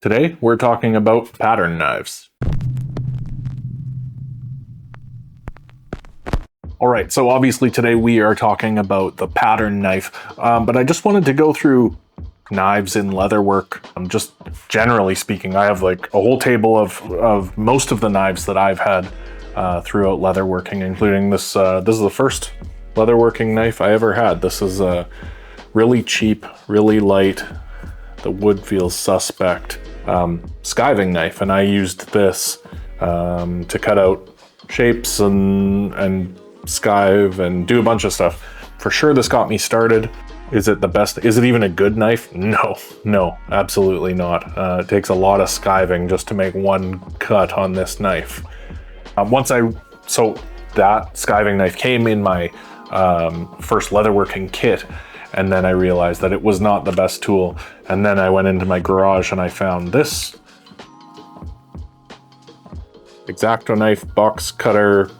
Today, we're talking about pattern knives. All right, so obviously today we are talking about the pattern knife, but I just wanted to go through knives in leatherwork. Just generally speaking, I have like a whole table of most of the knives that I've had throughout leatherworking, including this. This is the first leatherworking knife I ever had. This is a really cheap, really light, the wood feels suspect, skiving knife, and I used this to cut out shapes and skive and do a bunch of stuff. For sure this got me started. Is it the best? Is it even a good knife? No, absolutely not. It takes a lot of skiving just to make one cut on this knife. So that skiving knife came in my first leatherworking kit, and then I realized that it was not the best tool. And then I went into my garage and I found this X-Acto knife box cutter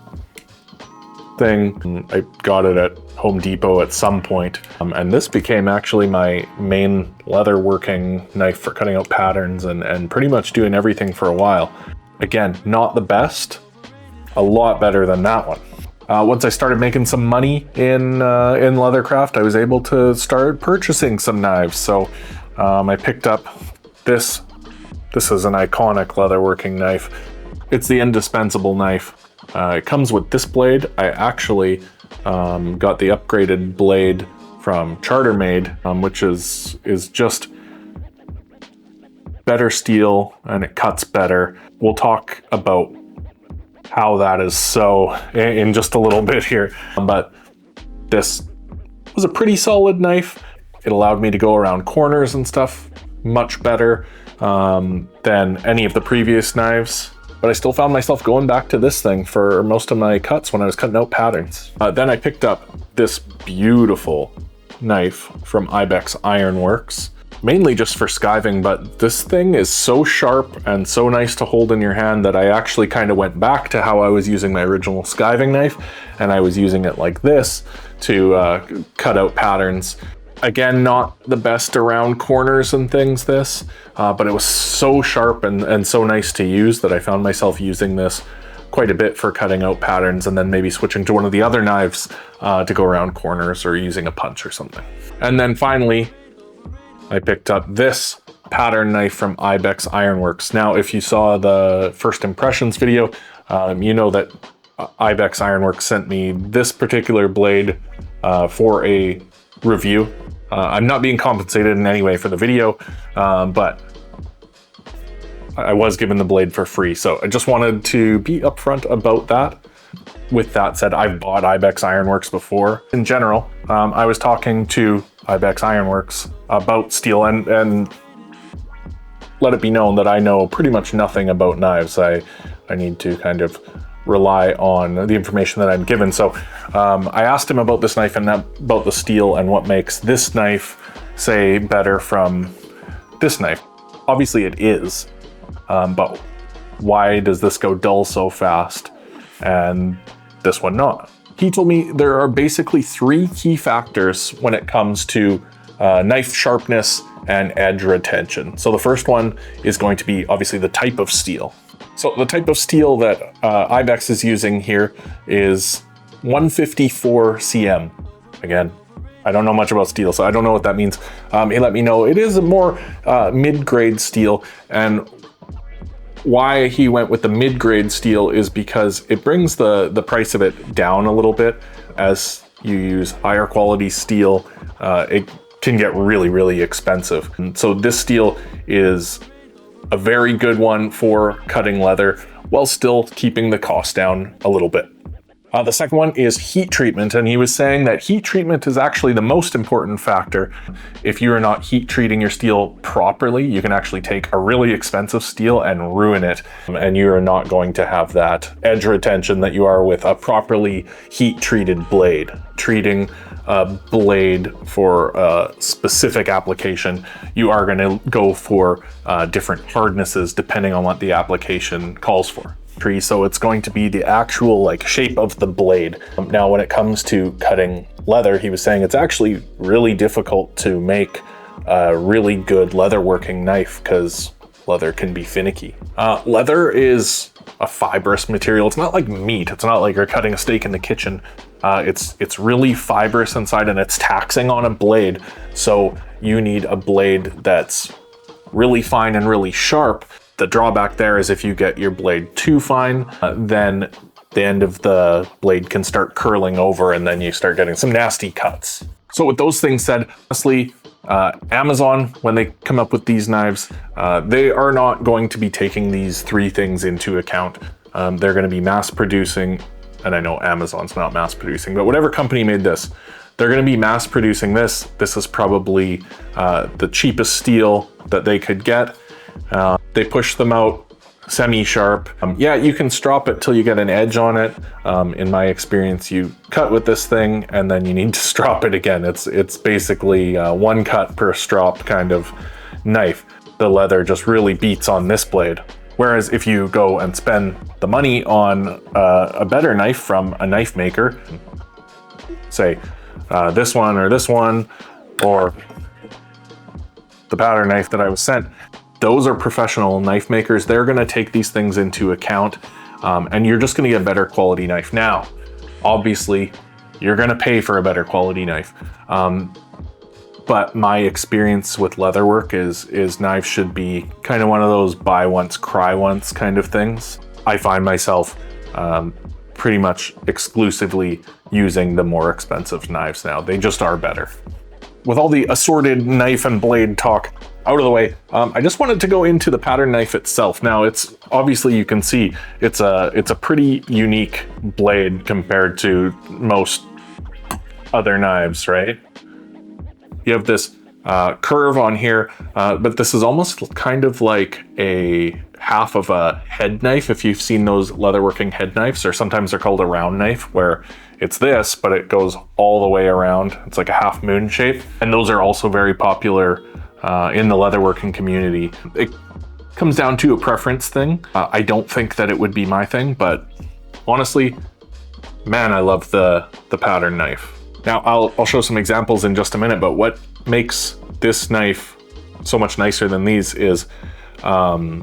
thing. I got it at Home Depot at some point. And this became actually my main leatherworking knife for cutting out patterns and pretty much doing everything for a while. Again, not the best, a lot better than that one. Once I started making some money in leathercraft, I was able to start purchasing some knives. So I picked up this. This is an iconic leatherworking knife. It's the indispensable knife. It comes with this blade. I actually got the upgraded blade from Chartermade, which is just better steel and it cuts better. We'll talk about how that is so in just a little bit here, but this was a pretty solid knife. It allowed me to go around corners and stuff much better than any of the previous knives. But I still found myself going back to this thing for most of my cuts when I was cutting out patterns. Then I picked up this beautiful knife from Ibex Ironworks, mainly just for skiving, but this thing is so sharp and so nice to hold in your hand that I actually kind of went back to how I was using my original skiving knife, and I was using it like this to cut out patterns. Again, not the best around corners and things, but it was so sharp and so nice to use that I found myself using this quite a bit for cutting out patterns, and then maybe switching to one of the other knives to go around corners or using a punch or something. And then finally, I picked up this pattern knife from Ibex Ironworks. Now, if you saw the first impressions video, you know that Ibex Ironworks sent me this particular blade for a review. I'm not being compensated in any way for the video, but I was given the blade for free. So I just wanted to be upfront about that. With that said, I've bought Ibex Ironworks before. In general, I was talking to Ibex Ironworks about steel and let it be known that I know pretty much nothing about knives. I need to kind of rely on the information that I'm given. So I asked him about this knife and about the steel and what makes this knife, say, better from this knife. Obviously it is, but why does this go dull so fast and this one not? He told me there are basically three key factors when it comes to knife sharpness and edge retention. So the first one is going to be obviously the type of steel. So the type of steel that Ibex is using here is 154 cm. Again, I don't know much about steel, so I don't know what that means. He let me know it is a more mid-grade steel, and why he went with the mid-grade steel is because it brings the price of it down a little bit. As you use higher quality steel, it can get really, really expensive. And so this steel is a very good one for cutting leather while still keeping the cost down a little bit. The second one is heat treatment, and he was saying that heat treatment is actually the most important factor. If you are not heat treating your steel properly, you can actually take a really expensive steel and ruin it, and you are not going to have that edge retention that you are with a properly heat treated blade. Treating a blade for a specific application, you are going to go for different hardnesses depending on what the application calls for. So it's going to be the actual like shape of the blade. Now, when it comes to cutting leather, he was saying it's actually really difficult to make a really good leatherworking knife because leather can be finicky. Leather is a fibrous material. It's not like meat. It's not like you're cutting a steak in the kitchen. It's really fibrous inside, and it's taxing on a blade. So you need a blade that's really fine and really sharp. The drawback there is if you get your blade too fine, then the end of the blade can start curling over, and then you start getting some nasty cuts. So with those things said, honestly, Amazon, when they come up with these knives, they are not going to be taking these 3 things into account. They're going to be mass producing, and I know Amazon's not mass producing, but whatever company made this, they're going to be mass producing this. This is probably the cheapest steel that they could get. They push them out semi-sharp. Yeah, you can strop it till you get an edge on it. In my experience, you cut with this thing and then you need to strop it again. It's basically 1 cut per strop kind of knife. The leather just really beats on this blade. Whereas if you go and spend the money on a better knife from a knife maker, say this one, or the pattern knife that I was sent, those are professional knife makers. They're going to take these things into account, and you're just going to get a better quality knife. Now, obviously, you're going to pay for a better quality knife. But my experience with leatherwork is knives should be kind of one of those buy once, cry once kind of things. I find myself pretty much exclusively using the more expensive knives now. They just are better. With all the assorted knife and blade talk out of the way, I just wanted to go into the pattern knife itself. Now, it's obviously, you can see it's a pretty unique blade compared to most other knives, right? You have this curve on here, but this is almost kind of like a half of a head knife. If you've seen those leatherworking head knives, or sometimes they're called a round knife, where it's this, but it goes all the way around. It's like a half moon shape. And those are also very popular in the leatherworking community. It comes down to a preference thing. I don't think that it would be my thing, but honestly, man, I love the pattern knife. Now, I'll show some examples in just a minute, but what makes this knife so much nicer than these is the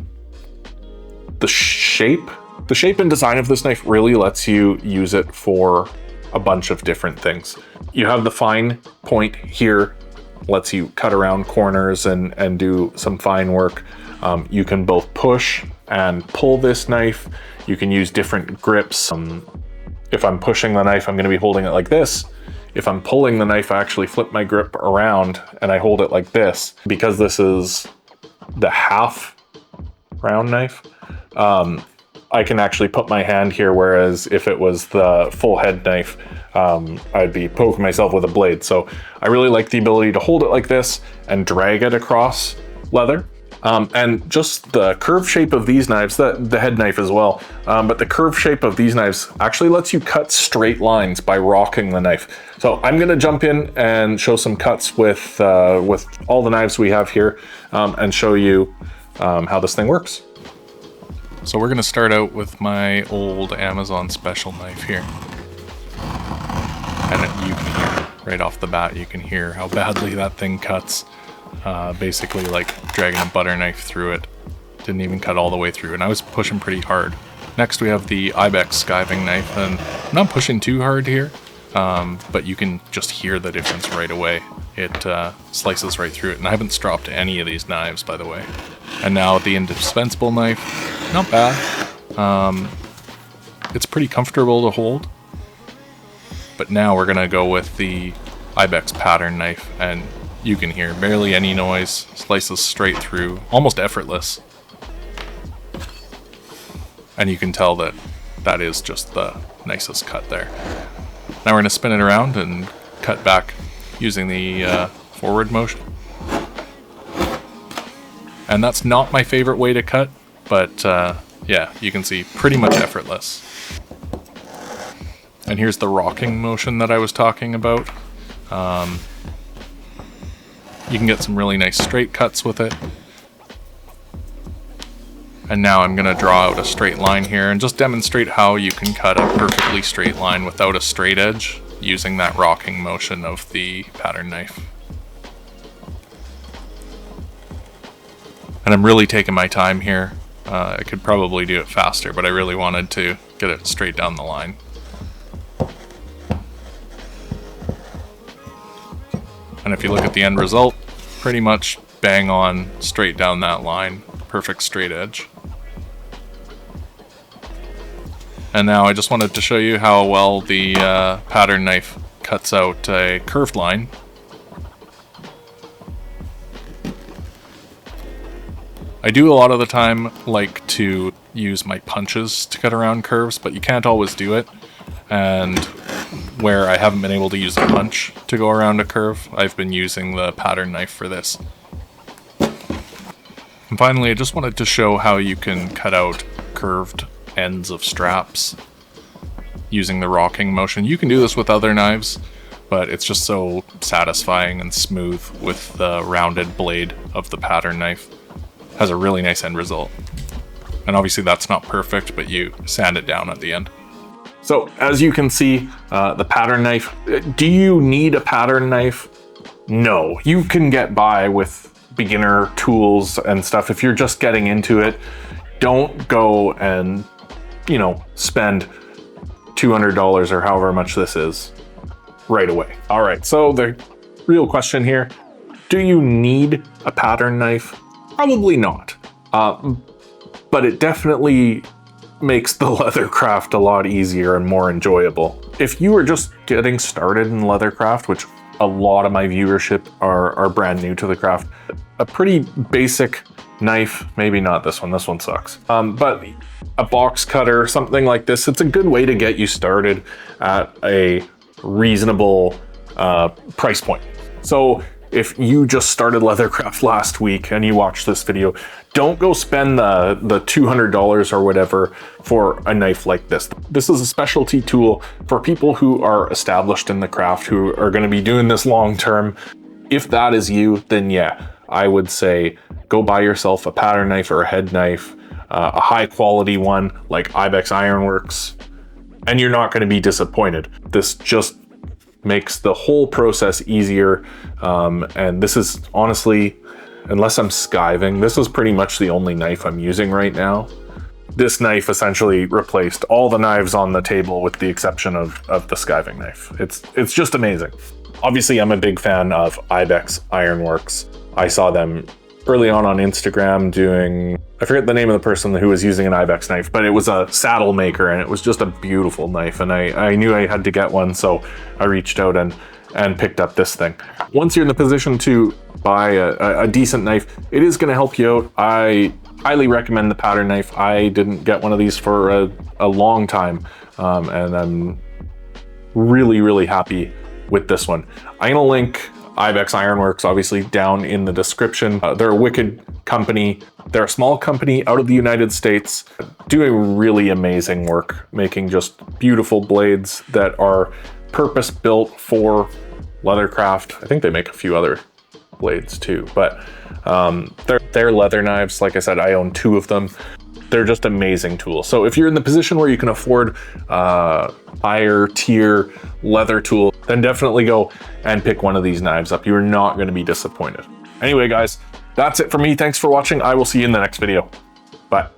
shape. The shape and design of this knife really lets you use it for a bunch of different things. You have the fine point here, lets you cut around corners and do some fine work. You can both push and pull this knife. You can use different grips. If I'm pushing the knife, I'm going to be holding it like this. If I'm pulling the knife, I actually flip my grip around and I hold it like this. Because this is the half round knife, I can actually put my hand here, whereas if it was the full head knife, I'd be poking myself with a blade. So I really like the ability to hold it like this and drag it across leather. And just the curve shape of these knives, the head knife as well, but the curve shape of these knives actually lets you cut straight lines by rocking the knife. So I'm gonna jump in and show some cuts with all the knives we have here, and show you how this thing works. So we're gonna start out with my old Amazon special knife here. And you can hear, right off the bat, you can hear how badly that thing cuts. Basically like dragging a butter knife through it. Didn't even cut all the way through, and I was pushing pretty hard. Next we have the Ibex skiving knife, and I'm not pushing too hard here, but you can just hear the difference right away. It slices right through it, and I haven't stropped any of these knives, by the way. And now the indispensable knife, not bad. It's pretty comfortable to hold. But now we're gonna go with the Ibex pattern knife, and you can hear barely any noise, slices straight through, almost effortless. And you can tell that that is just the nicest cut there. Now we're gonna spin it around and cut back using the forward motion. And that's not my favorite way to cut, but yeah, you can see pretty much effortless. And here's the rocking motion that I was talking about. You can get some really nice straight cuts with it. And now I'm gonna draw out a straight line here and just demonstrate how you can cut a perfectly straight line without a straight edge using that rocking motion of the pattern knife. And And I'm really taking my time here. I could probably do it faster, but I really wanted to get it straight down the line. And if you look at the end result, pretty much bang on straight down that line, perfect straight edge. And now I just wanted to show you how well the pattern knife cuts out a curved line. I do a lot of the time like to use my punches to cut around curves, but you can't always do it. And where I haven't been able to use a punch to go around a curve, I've been using the pattern knife for this. And finally, I just wanted to show how you can cut out curved ends of straps using the rocking motion. You can do this with other knives, but it's just so satisfying and smooth with the rounded blade of the pattern knife. Has a really nice end result. And obviously that's not perfect, but you sand it down at the end. So as you can see, the pattern knife, do you need a pattern knife? No, you can get by with beginner tools and stuff. If you're just getting into it, don't go and, you know, spend $200 or however much this is right away. All right, so the real question here, do you need a pattern knife? Probably not, but it definitely makes the leathercraft a lot easier and more enjoyable. If you are just getting started in leathercraft, which a lot of my viewership are brand new to the craft, a pretty basic knife, maybe not this one sucks, but a box cutter, something like this, it's a good way to get you started at a reasonable price point. So if you just started leathercraft last week and you watched this video, don't go spend the $200 or whatever for a knife like this. This is a specialty tool for people who are established in the craft, who are going to be doing this long term. If that is you, then yeah, I would say go buy yourself a pattern knife or a head knife, a high quality one like Ibex Ironworks, and you're not going to be disappointed. This just makes the whole process easier. And this is honestly, unless I'm skiving, this is pretty much the only knife I'm using right now. This knife essentially replaced all the knives on the table with the exception of the skiving knife. It's just amazing. Obviously, I'm a big fan of Ibex Ironworks. I saw them early on Instagram doing, I forget the name of the person who was using an Ibex knife, but it was a saddle maker and it was just a beautiful knife. And I knew I had to get one, so I reached out and picked up this thing. Once you're in the position to buy a decent knife, it is gonna help you out. I highly recommend the pattern knife. I didn't get one of these for a long time, and I'm really, really happy with this one. I'm gonna link Ibex Ironworks obviously down in the description. They're a wicked company. They're a small company out of the United States doing really amazing work, making just beautiful blades that are purpose built for leathercraft. I think they make a few other blades too, but they're leather knives. Like I said, I own 2 of them. They're just amazing tools. So if you're in the position where you can afford higher tier leather tool, then definitely go and pick one of these knives up. You're not going to be disappointed. Anyway, guys, that's it for me. Thanks for watching. I will see you in the next video. Bye.